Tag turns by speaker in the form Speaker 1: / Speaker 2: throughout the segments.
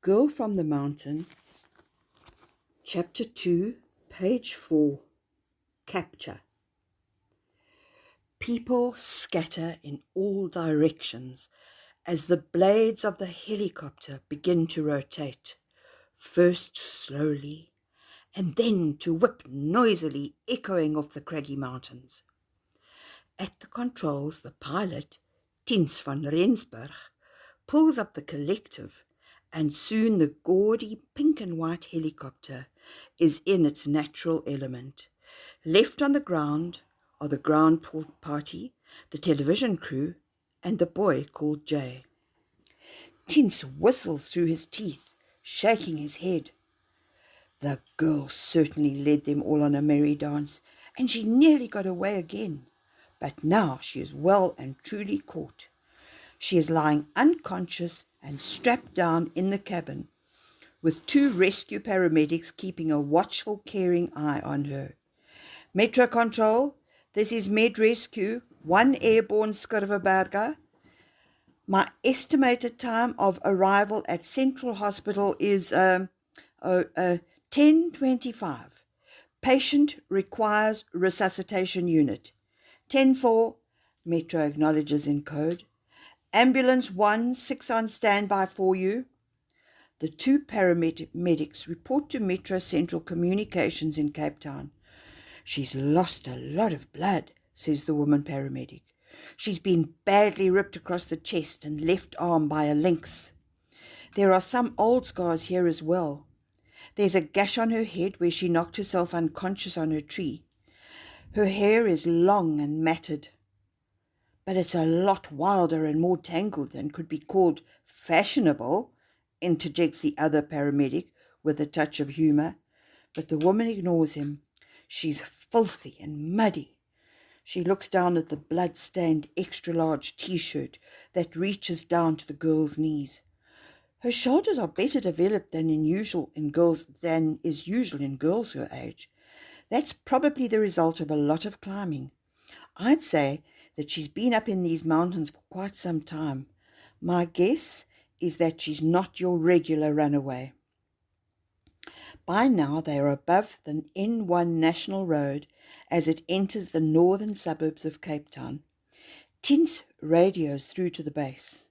Speaker 1: Girl from the Mountain, Chapter 2, Page 4, Capture. People scatter in all directions as the blades of the helicopter begin to rotate, first slowly, and then to whip noisily, echoing off the craggy mountains. At the controls, the pilot, Tins van Rensburg, pulls up the collective, and soon the gaudy pink and white helicopter is in its natural element. Left on the ground are the ground party, the television crew, and the boy called Jay. Tins whistles through his teeth, shaking his head. The girl certainly led them all on a merry dance, and she nearly got away again. But now she is well and truly caught. She is lying unconscious and strapped down in the cabin, with two rescue paramedics keeping a watchful, caring eye on her. Metro Control, this is Med Rescue, 1 Airborne Skurveberger. My estimated time of arrival at Central Hospital is 10:25. Patient requires resuscitation unit. 10:4, Metro acknowledges in code. Ambulance 1-6 on standby for you. The two paramedics report to Metro Central Communications in Cape Town. She's lost a lot of blood, says the woman paramedic. She's been badly ripped across the chest and left arm by a lynx. There are some old scars here as well. There's a gash on her head where she knocked herself unconscious on her tree. Her hair is long and matted, but it's a lot wilder and more tangled and could be called fashionable, interjects the other paramedic with a touch of humour. But the woman ignores him. She's filthy and muddy. She looks down at the blood-stained extra-large T-shirt that reaches down to the girl's knees. Her shoulders are better developed than is usual in girls her age. That's probably the result of a lot of climbing. I'd say that she's been up in these mountains for quite some time. My guess is that she's not your regular runaway. By now they are above the N1 National Road as it enters the northern suburbs of Cape Town. Tins radios through to the base.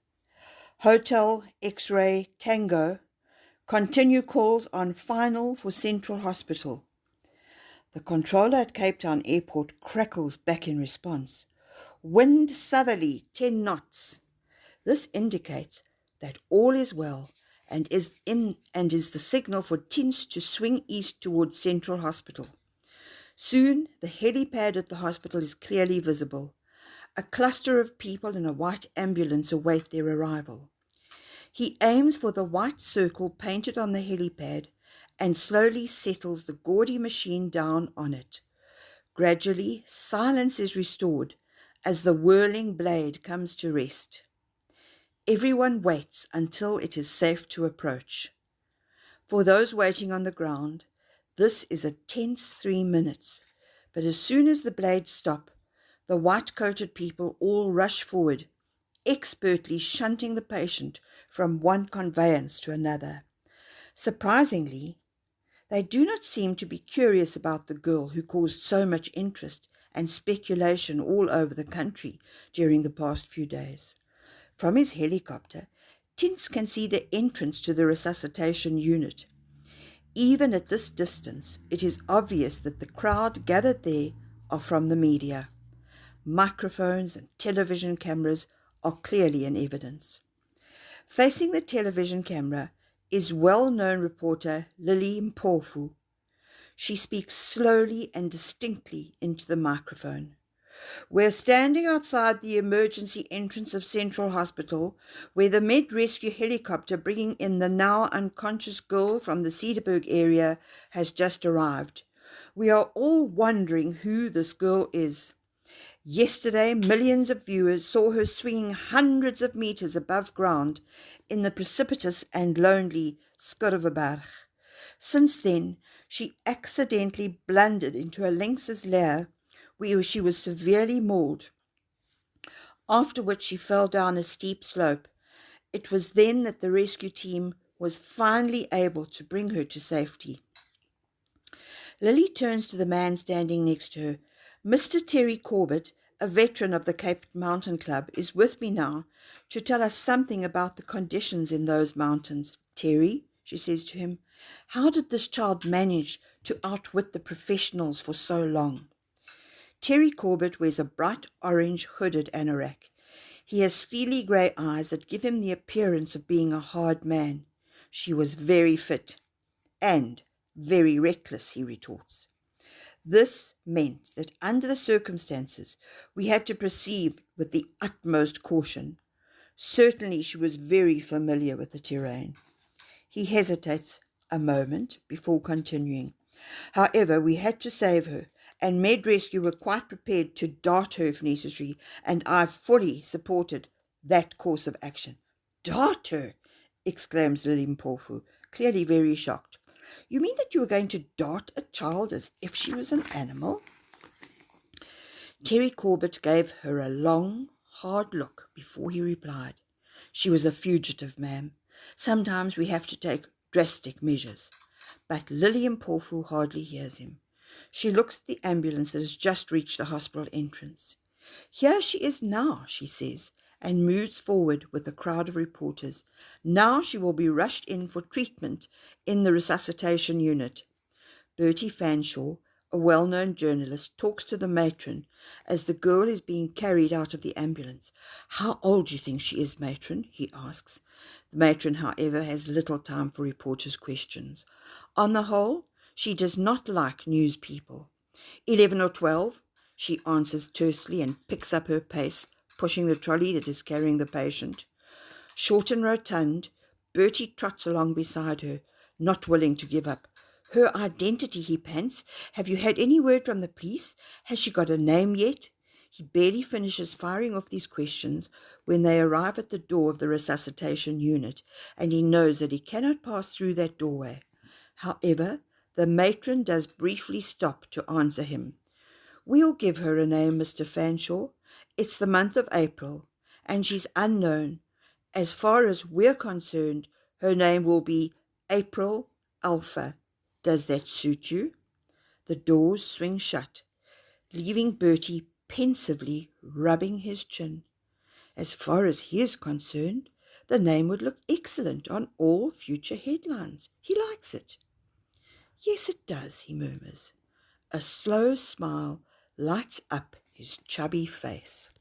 Speaker 1: Hotel X-Ray Tango. Continue calls on final for Central Hospital. The controller at Cape Town Airport crackles back in response. Wind southerly, 10 knots. This indicates that all is well and is the signal for Tins to swing east towards Central Hospital. Soon the helipad at the hospital is clearly visible. A cluster of people in a white ambulance await their arrival. He aims for the white circle painted on the helipad and slowly settles the gaudy machine down on it. Gradually, silence is restored as the whirling blade comes to rest. Everyone waits until it is safe to approach. For those waiting on the ground, this is a tense 3 minutes, but as soon as the blades stop, the white-coated people all rush forward, expertly shunting the patient from one conveyance to another. Surprisingly, they do not seem to be curious about the girl who caused so much interest and speculation all over the country during the past few days. From his helicopter, Tins can see the entrance to the resuscitation unit. Even at this distance, it is obvious that the crowd gathered there are from the media. Microphones and television cameras are clearly in evidence. Facing the television camera is well-known reporter Lily Mpofu. She speaks slowly and distinctly into the microphone. We're standing outside the emergency entrance of Central Hospital, where the Med Rescue helicopter bringing in the now unconscious girl from the Cedarburg area has just arrived. We are all wondering who this girl is. Yesterday, millions of viewers saw her swinging hundreds of meters above ground in the precipitous and lonely Skurveberg. Since then, she accidentally blundered into a lynx's lair where she was severely mauled, after which she fell down a steep slope. It was then that the rescue team was finally able to bring her to safety. Lily turns to the man standing next to her. Mr. Terry Corbett, a veteran of the Cape Mountain Club, is with me now to tell us something about the conditions in those mountains. Terry, she says to him, how did this child manage to outwit the professionals for so long? Terry Corbett wears a bright orange hooded anorak. He has steely grey eyes that give him the appearance of being a hard man. She was very fit and very reckless, he retorts. This meant that under the circumstances we had to proceed with the utmost caution. Certainly she was very familiar with the terrain. He hesitates a moment before continuing. However, we had to save her, and Med Rescue were quite prepared to dart her if necessary, and I fully supported that course of action. Dart her! Exclaims Lilimpofu, clearly very shocked. You mean that you were going to dart a child as if she was an animal? Terry Corbett gave her a long, hard look before he replied. She was a fugitive, ma'am. Sometimes we have to take drastic measures. But Lillian Porfu hardly hears him. She looks at the ambulance that has just reached the hospital entrance. Here she is now, she says, and moves forward with a crowd of reporters. Now she will be rushed in for treatment in the resuscitation unit. Bertie Fanshawe, a well-known journalist, talks to the matron as the girl is being carried out of the ambulance. How old do you think she is, matron? He asks. The matron, however, has little time for reporters' questions. On the whole, she does not like news people. 11 or 12, she answers tersely and picks up her pace, pushing the trolley that is carrying the patient. Short and rotund, Bertie trots along beside her, not willing to give up. Her identity, he pants. Have you had any word from the police? Has she got a name yet? He barely finishes firing off these questions when they arrive at the door of the resuscitation unit, and he knows that he cannot pass through that doorway. However, the matron does briefly stop to answer him. We'll give her a name, Mr. Fanshawe. It's the month of April, and she's unknown. As far as we're concerned, her name will be April Alpha. Does that suit you? The doors swing shut, leaving Bertie pensively rubbing his chin. As far as he is concerned, the name would look excellent on all future headlines. He likes it. Yes, it does, he murmurs. A slow smile lights up his chubby face.